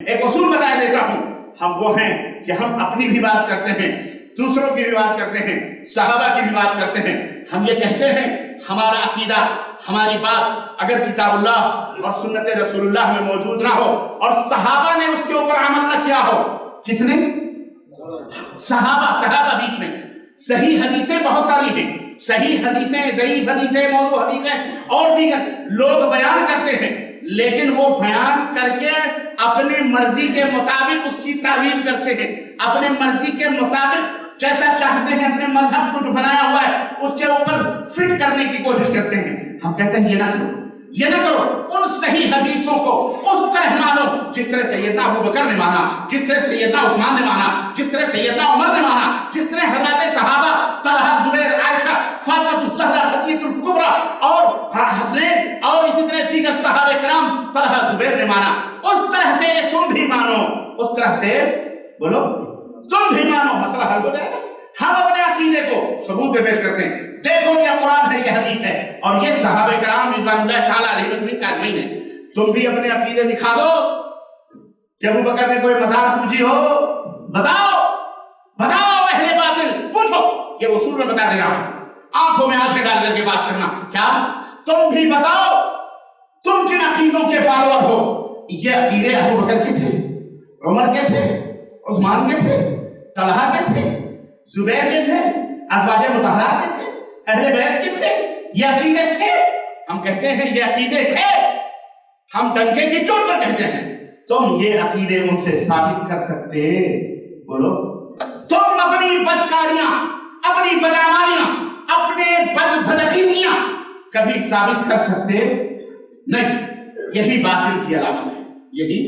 ایک اصول بتا دیتا ہوں، ہم وہ ہیں کہ ہم اپنی بھی بات کرتے ہیں، دوسروں کی بھی بات کرتے ہیں، صحابہ کی بھی بات کرتے ہیں۔ ہم یہ کہتے ہیں ہمارا عقیدہ، ہماری بات اگر کتاب اللہ اور سنت رسول اللہ میں موجود نہ ہو اور صحابہ نے اس کے اوپر عمل نہ کیا ہو، کس نے؟ صحابہ بیچ میں۔ صحیح حدیثیں بہت ساری ہیں، صحیح حدیثیں، ضعیف حدیثیں، موضوع حدیثیں اور دیگر لوگ بیان کرتے ہیں، لیکن وہ بیان کر کے اپنی مرضی کے مطابق اس کی تعویل کرتے ہیں، اپنے مرضی کے مطابق جیسا چاہتے ہیں اپنے مذہب کو جو بنایا ہوا ہے اس کے اوپر فٹ کرنے کی کوشش کرتے ہیں۔ ہم کہتے ہیں یہ نہ کرو، یہ نہ کرو، ان صحیح حدیثوں کو اس طرح مانو جس طرح سیدنا ابوبکر نے مانا، جس طرح سیدنا عثمان نے مانا، جس طرح سیدنا عمر نے مانا، جس طرح حضرات صحابہ طلحہ، زبیر، عائشہ، فاطمہ الزہرا، خدیجہ الکبریٰ اور حسین اور اسی طرح دیگر صحابہ کرام طلحہ، زبیر نے مانا، اس طرح سے تم بھی مانو، اس طرح سے بولو تم بھی مانو، مسئلہ حل ہو جائے گا۔ ہم اپنے عقیدے کو ثبوت پہ پیش کرتے ہیں، دیکھو یہ قرآن ہے، یہ حدیث ہے، اور یہ صحابہ کرام رضوان اللہ تعالیٰ علیہ وسلم کا نہیں ہے۔ تم بھی اپنے عقیدے دکھا دو کہ ابو بکر نے کوئی مزار پوجی ہو، بتاؤ اہل باطل، پوچھو، یہ اصول میں بتا دے رہا ہوں، آنکھوں میں آنکھیں ڈال کر کے بات کرنا۔ کیا تم بھی بتاؤ، تم جن عقیدوں کے فالوور ہو، یہ عقیدے ابو بکر کے تھے، عمر کے تھے، عثمان کے تھے، طلحہ کے تھے، زبیر کے تھے، ازواج مطہرات کے تھے، اہل بیت کے تھے، یہ عقیدے تھے؟ ہم کہتے ہیں یہ عقیدے تھے، ہم ڈنکے کی چوٹ پر کہتے ہیں۔ تم یہ عقیدے ان سے ثابت کر سکتے؟ بولو، تم اپنی بدکاریاں، اپنی بدعمالیاں، اپنے بدعقیدیاں کبھی ثابت کر سکتے نہیں۔ یہی باطل کی علامت ہے، یہی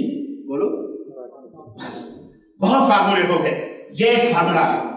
بولو، بس بہت فارمولے ہو گئے، یہ ایک فارمولہ ہے۔